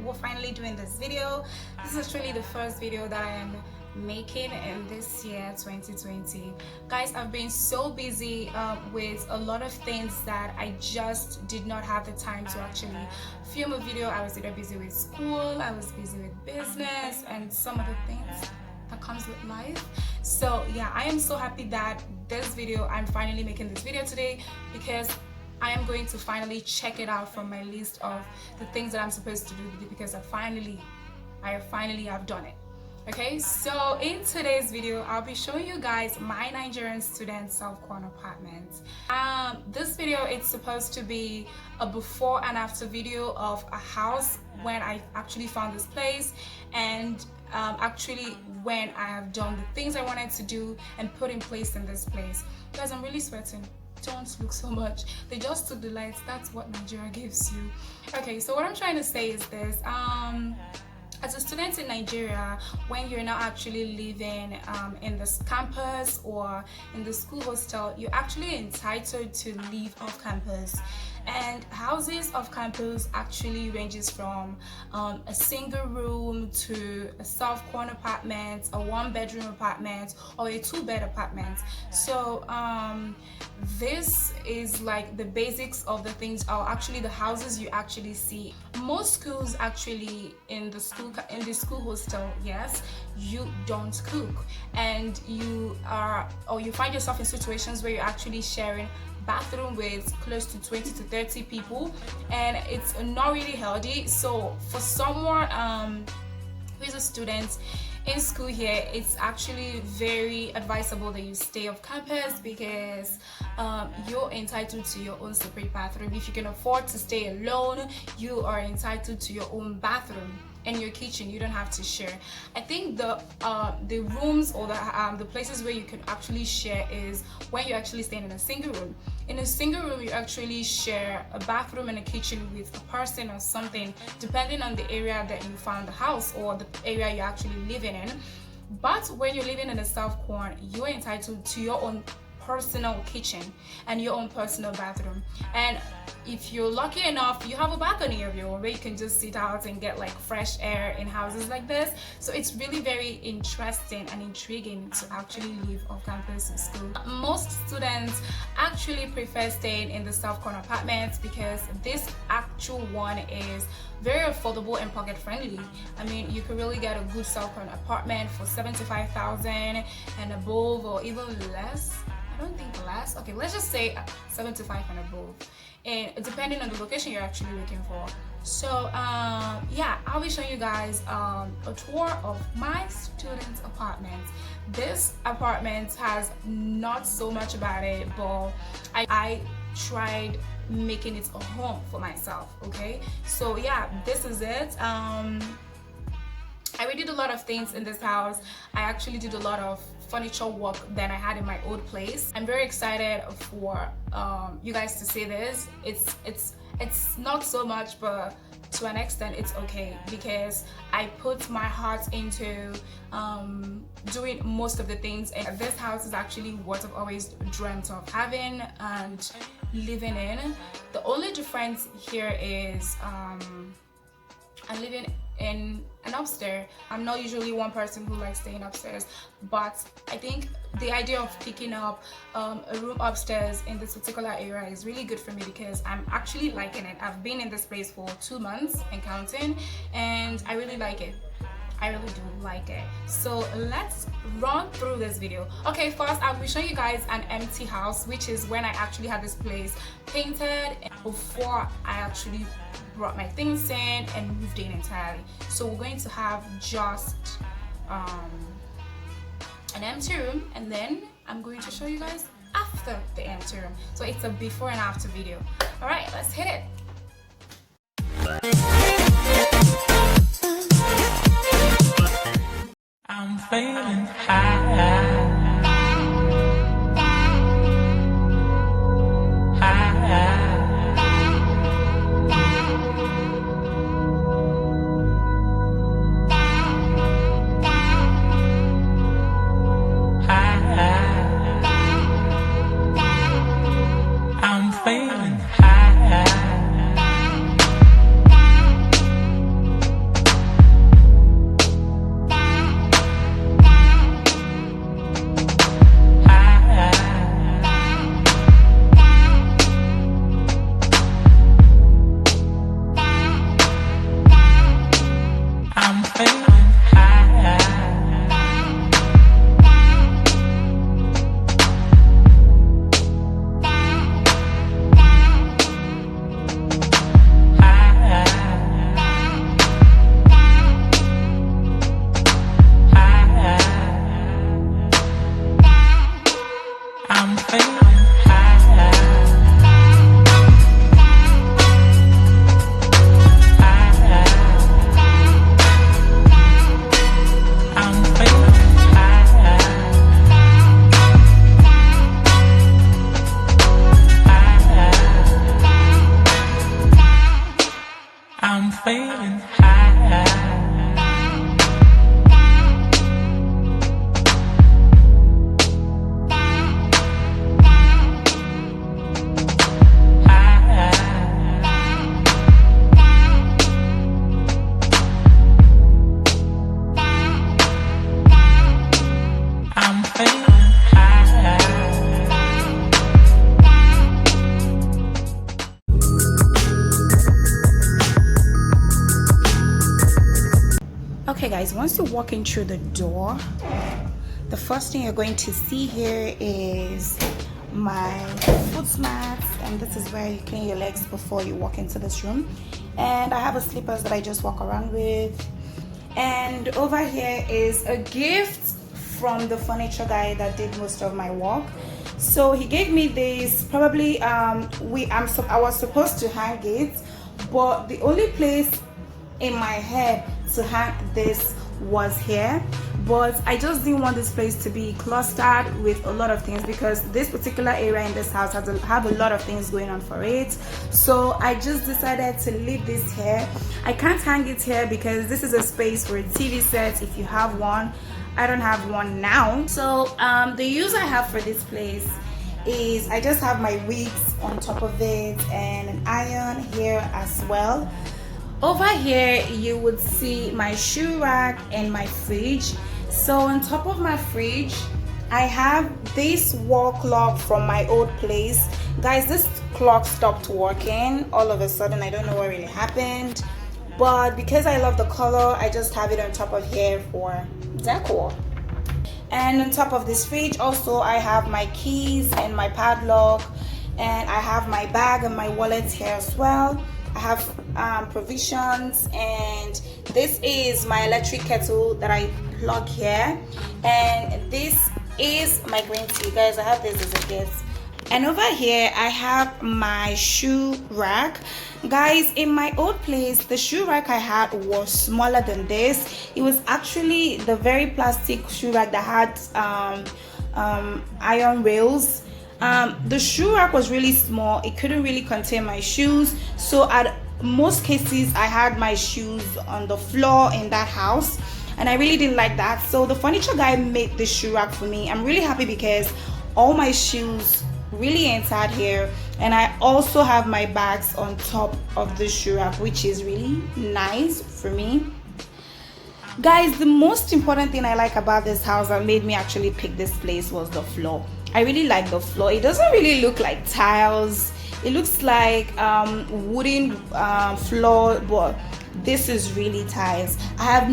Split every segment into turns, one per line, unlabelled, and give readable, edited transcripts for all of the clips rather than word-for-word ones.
we're finally doing this video. This is truly the first video that I am making in this year 2020. Guys, I've been so busy with a lot of things that I just did not have the time to actually film a video. I was either busy with school, I was busy with business, and some other things that comes with life. So yeah, I am so happy that I'm finally making this video today, because I am going to finally check it out from my list of the things that I'm supposed to do, because I finally have done it. Okay, so in today's video I'll be showing you guys my Nigerian student self-con apartment. This video, it's supposed to be a before and after video of a house when I actually found this place, and actually when I have done the things I wanted to do and put in place in this place. Guys, I'm really sweating. Don't look so much. They just took the lights. That's what Nigeria gives you. Okay, so what I'm trying to say is this. As a student in Nigeria, when you're not actually living in this campus or in the school hostel, you're actually entitled to live off campus. And houses off campus actually ranges from a single room to a self-con apartment, a one-bedroom apartment, or a two-bed apartment. So this is like the basics of the things, or actually the houses you actually see. Most schools actually in the school hostel, yes, you don't cook, and you find yourself in situations where you're actually sharing bathroom with close to 20 to 30 people, and it's not really healthy. So for someone who is a student in school here, it's actually very advisable that you stay off campus, because you're entitled to your own separate bathroom. If you can afford to stay alone, you are entitled to your own bathroom and your kitchen. You don't have to share. I think the rooms or the places where you can actually share is when you're actually staying in a single room. In a single room, you actually share a bathroom and a kitchen with a person or something, depending on the area that you found the house or the area you're actually living in. But when you're living in a self-con, you're entitled to your own personal kitchen and your own personal bathroom. And if you're lucky enough, you have a balcony of your own where you can just sit out and get like fresh air in houses like this. So it's really very interesting and intriguing to actually live off campus in school. Most students actually prefer staying in the self-con apartments, because this actual one is very affordable and pocket friendly. I mean, you can really get a good self-con apartment for 75,000 and above, or even less. I don't think less. Okay, let's just say 75 and above, and depending on the location you're actually looking for. So yeah, I'll be showing you guys a tour of my student apartment. This apartment has not so much about it, but I tried making it a home for myself. Okay, so yeah, this is it. I really did a lot of things in this house. I actually did a lot of furniture work that I had in my old place. I'm very excited for you guys to see this. It's not so much, but to an extent it's okay, because I put my heart into doing most of the things, and this house is actually what I've always dreamt of having and living in. The only difference here is I'm living in an upstairs. I'm not usually one person who likes staying upstairs, but I think the idea of picking up a room upstairs in this particular area is really good for me, because I'm actually liking it. I've been in this place for 2 months and counting, and I really like it. I really do like it. So let's run through this video. Okay, first I'll be showing you guys an empty house, which is when I actually had this place painted before I actually brought my things in and moved in entirely. So we're going to have just an empty room, and then I'm going to show you guys after the empty room. So it's a before and after video. All right, let's hit it.
I'm feeling high. I'm feeling high. feeling high. I'm feeling high.
Okay guys, once you're walking through the door, the first thing you're going to see here is my foot mats, and this is where you clean your legs before you walk into this room. And I have a slippers that I just walk around with. And over here is a gift from the furniture guy that did most of my work. So he gave me this. Probably I was supposed to hang it, but the only place in my head to hang this was here. But I just didn't want this place to be clustered with a lot of things, because this particular area in this house has have a lot of things going on for it. So I just decided to leave this here. I can't hang it here because this is a space for a TV set if you have one. I don't have one now. So the use I have for this place is I just have my wigs on top of it and an iron here as well. Over here you would see my shoe rack and my fridge. So on top of my fridge I have this wall clock from my old place. Guys, this clock stopped working all of a sudden. I don't know what really happened, but because I love the color, I just have it on top of here for decor. And on top of this fridge also I have my keys and my padlock, and I have my bag and my wallet here as well. I have provisions, and this is my electric kettle that I plug here, and this is my green tea. Guys, I have this as a gift. And over here I have my shoe rack. Guys, in my old place the shoe rack I had was smaller than this. It was actually the very plastic shoe rack that had iron rails. The shoe rack was really small. It couldn't really contain my shoes, so at most cases I had my shoes on the floor in that house, and I really didn't like that. So the furniture guy made this shoe rack for me. I'm really happy because all my shoes really entered here, and I also have my bags on top of the shoe rack, which is really nice for me. Guys, the most important thing I like about this house that made me actually pick this place was the floor. I really like the floor. It doesn't really look like tiles. It looks like wooden floor, but this is really tiles. I've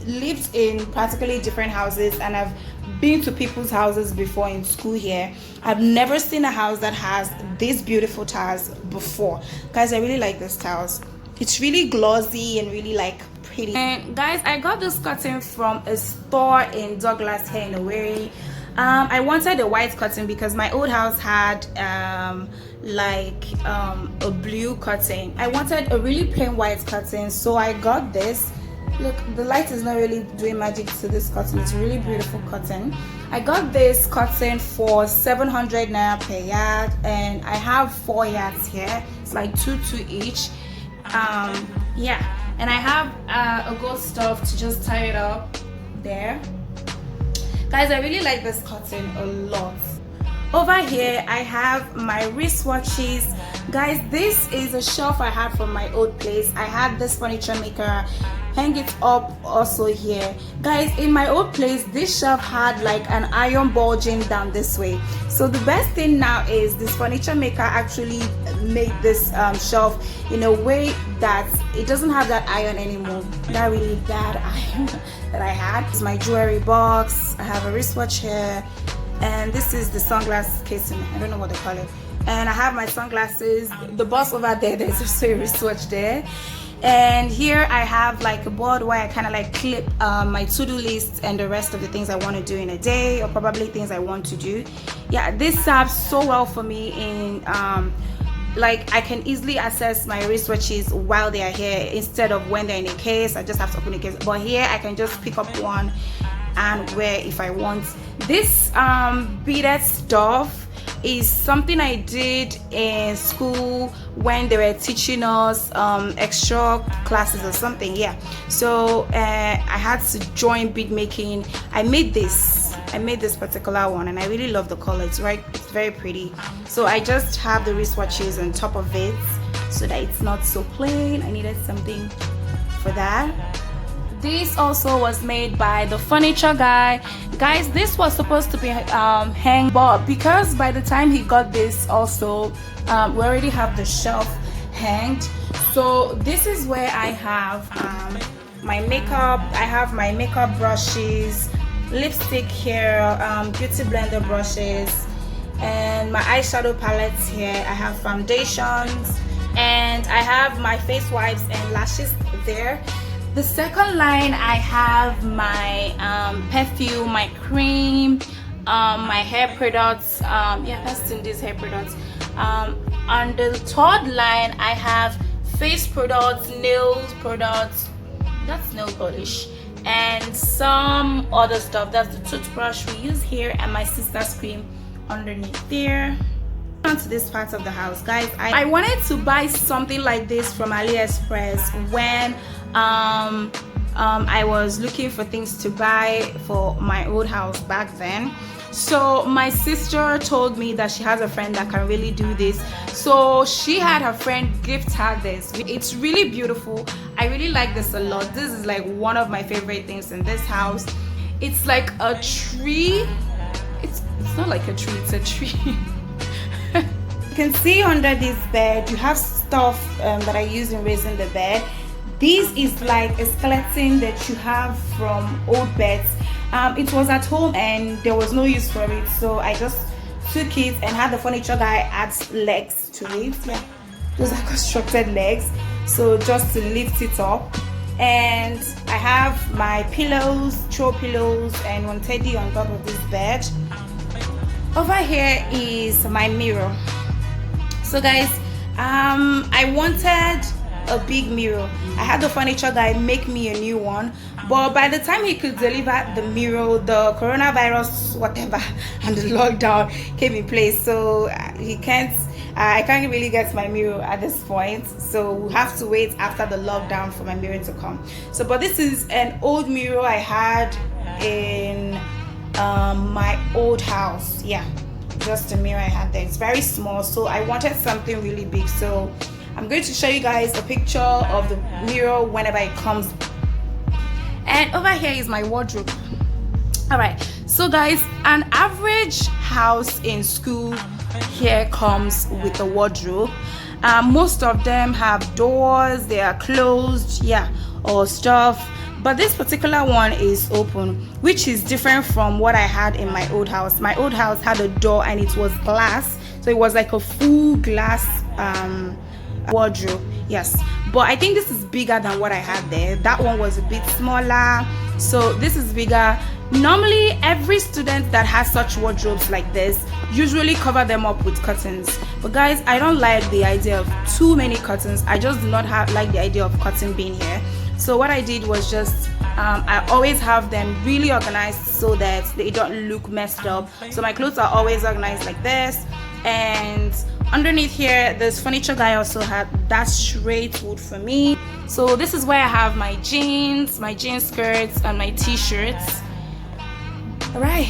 lived in practically different houses, and I've been to people's houses before in school here. I've never seen a house that has these beautiful tiles before. Guys, I really like this tiles. It's really glossy and really like pretty. And guys, I got this curtain from a store in Douglas here in Owerri. I wanted a white curtain because my old house had a blue curtain. I wanted a really plain white curtain, so I got this. Look, the light is not really doing magic to this curtain. It's a really beautiful curtain. I got this curtain for 700 naira per yard, and I have 4 yards here. It's like 2 each. Yeah, and I have a gold stuff to just tie it up there. Guys, I really like this curtain a lot. Over here I have my wristwatches. Guys, this is a shelf I had from my old place. I had this furniture maker hang it up also here. Guys, in my old place this shelf had like an iron bulging down this way. So the best thing now is this furniture maker actually made this shelf in a way that it doesn't have that iron anymore, that really bad iron that I had. It's my jewelry box. I have a wristwatch here, and this is the sunglass casing. I don't know what they call it. And I have my sunglasses. The box over there, there's also a wristwatch there. And here I have like a board where I kind of like clip my to-do list and the rest of the things I want to do in a day, or probably things I want to do. Yeah, this serves so well for me in like I can easily access my wristwatches while they are here, instead of when they're in a case I just have to open the case. But here I can just pick up one and wear if I want. This beaded stuff, is something I did in school when they were teaching us extra classes or something. Yeah, so I had to join bead making. I made this particular one, and I really love the color. It's very pretty. So I just have the wristwatches on top of it so that it's not so plain. I needed something for that. This also was made by the furniture guy. Guys, this was supposed to be hang, but because by the time he got this also, we already have the shelf hanged. So this is where I have my makeup. I have my makeup brushes, lipstick here, beauty blender brushes, and my eyeshadow palettes here. I have foundations, and I have my face wipes and lashes there. The second line, I have my perfume, my cream, my hair products. Yeah, that's in these hair products. On the third line, I have face products, nail products, that's nail polish, and some other stuff. That's the toothbrush we use here, and my sister's cream underneath there. Onto this part of the house, guys, I wanted to buy something like this from AliExpress when I was looking for things to buy for my old house back then. So my sister told me that she has a friend that can really do this, so she had her friend gift her this. It's really beautiful. I really like this a lot. This is like one of my favorite things in this house. It's like a tree. It's not like a tree, it's a tree. You can see under this bed you have stuff that I use in raising the bed. This is like a skeleton that you have from old beds. It was at home and there was no use for it, so I just took it and had the furniture guy add legs to it. Yeah, those are constructed legs, so just to lift it up. And I have my pillows, throw pillows, and one teddy on top of this bed. Over here is my mirror. So guys, I wanted a big mirror. I had the furniture guy make me a new one, but by the time he could deliver the mirror, the coronavirus whatever and the lockdown came in place, so I can't really get my mirror at this point, so we'll have to wait after the lockdown for my mirror to come. So but this is an old mirror I had in my old house. Yeah, just a mirror I had there. It's very small, so I wanted something really big, so I'm going to show you guys a picture of the mirror whenever it comes. And over here is my wardrobe. All right, so guys, an average house in school here comes with a wardrobe. Most of them have doors, they are closed, yeah, or stuff, but this particular one is open, which is different from what I had in my old house. My old house had a door and it was glass, so it was like a full glass wardrobe. Yes, but I think this is bigger than what I had there. That one was a bit smaller, so this is bigger. Normally every student that has such wardrobes like this usually cover them up with curtains, but guys, I don't like the idea of too many curtains. I just do not like the idea of curtain being here. So what I did was just I always have them really organized so that they don't look messed up. So my clothes are always organized like this. And underneath here, this furniture guy also had that straight wood for me. So this is where I have my jeans skirts, and my t-shirts. All right,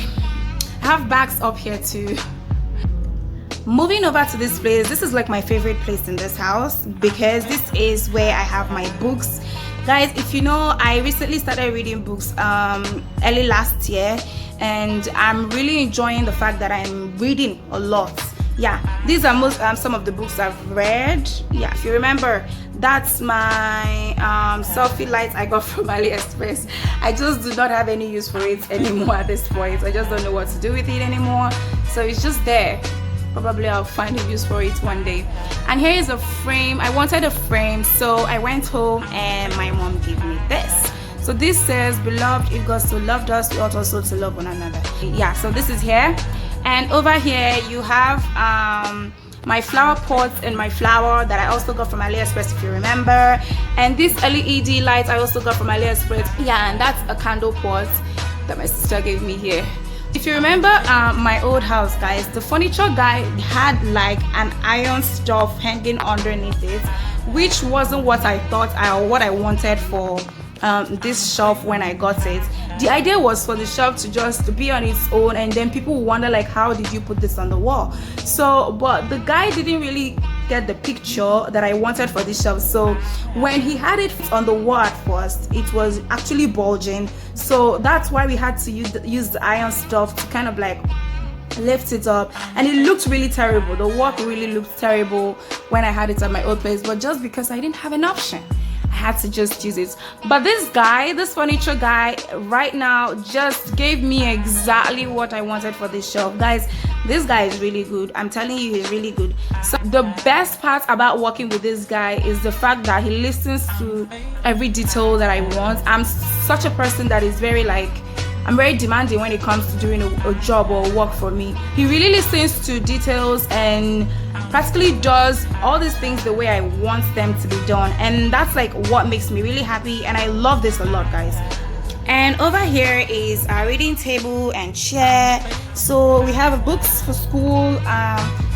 I have bags up here too. Moving over to this place, this is like my favorite place in this house because this is where I have my books. Guys, if you know, I recently started reading books early last year, and I'm really enjoying the fact that I'm reading a lot. Yeah, these are some of the books I've read. Yeah, if you remember, that's my selfie light I got from AliExpress. I just do not have any use for it anymore at this point. I just don't know what to do with it anymore, so it's just there. Probably I'll find a use for it one day. And here is a frame. I wanted a frame, so I went home and my mom gave me this. So this says, "Beloved, if God so loved us, we ought also to love one another." Yeah, so this is here. And over here you have my flower pots and my flower that I also got from AliExpress, if you remember. And this LED light I also got from AliExpress. Yeah, and that's a candle pot that my sister gave me here. If you remember my old house, guys, the furniture guy had like an iron stuff hanging underneath it, which wasn't what I thought or what I wanted for this shelf when I got it. The idea was for the shelf to just be on its own, and then people will wonder like, how did you put this on the wall? So but the guy didn't really get the picture that I wanted for this shelf. So when he had it on the wall at first, it was actually bulging, so that's why we had to use the iron stuff to kind of like lift it up, and it looked really terrible. The work really looked terrible when I had it at my old place, but just because I didn't have an option, I had to just use it. But this guy, this furniture guy right now, just gave me exactly what I wanted for this shelf. Guys, this guy is really good. I'm telling you, he's really good. So the best part about working with this guy is the fact that he listens to every detail that I want. I'm such a person that is very like, I'm very demanding when it comes to doing a job or work for me. He really listens to details and practically does all these things the way I want them to be done, and that's like what makes me really happy, and I love this a lot, guys. And over here is our reading table and chair. So we have books for school.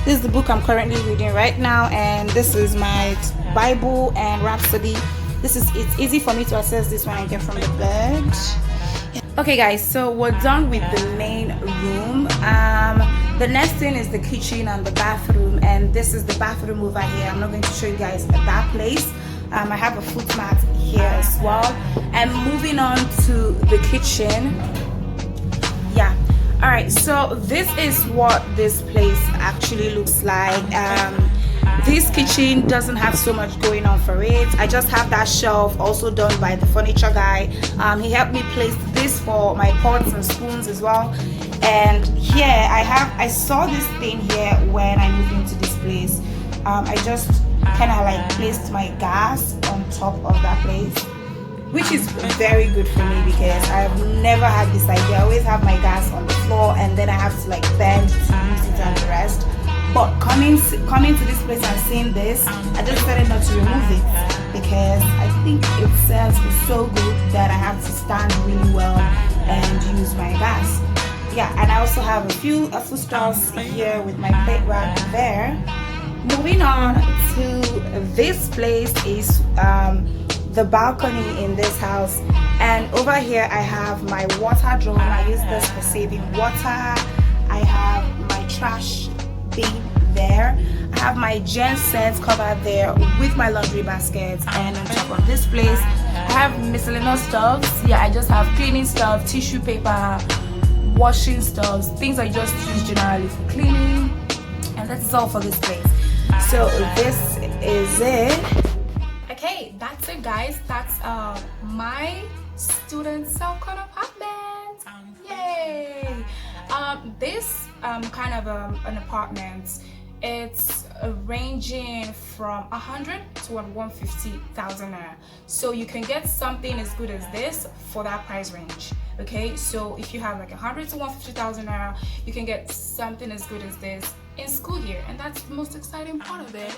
This is the book I'm currently reading right now, and this is my Bible and Rhapsody. It's easy for me to access this when I get from the bed. Okay guys, so we're done with the main room. The next thing is the kitchen and the bathroom, and this is the bathroom over here. I'm not going to show you guys that place. I have a foot mat here as well. And moving on to the kitchen. Yeah, all right, so this is what this place actually looks like. This kitchen doesn't have so much going on for it. I just have that shelf, also done by the furniture guy. He helped me place this for my pots and spoons as well. And here I saw this thing here when I moved into this place. I just kind of like placed my gas on top of that place, which is very good for me because I've never had this idea. I always have my gas on the floor, and then I have to like bend to use it and the rest. But coming to this place and seeing this, I just decided not to remove it because I think it serves me so good that I have to stand really well and use my gas. Yeah, and I also have a few foodstuffs here with my plate rack there. Moving on to this place is the balcony in this house, and over here I have my water drum. I use this for saving water. I have my trash bin there. I have my gen sets covered there with my laundry basket, and on top of this place I have miscellaneous stuffs. Yeah, I just have cleaning stuff, tissue paper, washing stuffs, things I just use generally for cleaning, and that's all for this place. So this is it. Okay, that's it guys. That's my student self-con apartment. Yay! This kind of an apartment, it's ranging from 100 to 150,000 naira. So you can get something as good as this for that price range. Okay, so if you have like 100 to 150,000 naira, you can get something as good as this in school here, and that's the most exciting part of it.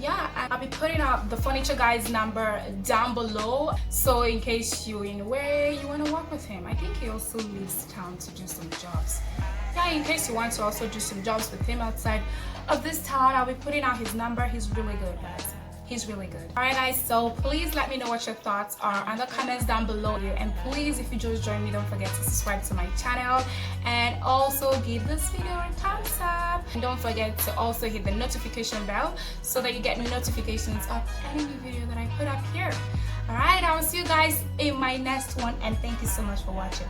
Yeah, I'll be putting up the furniture guy's number down below, so in case you're in where you want to work with him. I think he also leaves town to do some jobs. Yeah, in case you want to also do some jobs with him outside of this town, I'll be putting out his number. He's really good, guys. He's really good. All right guys, so please let me know what your thoughts are in the comments down below, and please, if you just joined me, don't forget to subscribe to my channel and also give this video a thumbs up, and don't forget to also hit the notification bell so that you get notifications of any new video that I put up here. All right, I will see you guys in my next one, and thank you so much for watching.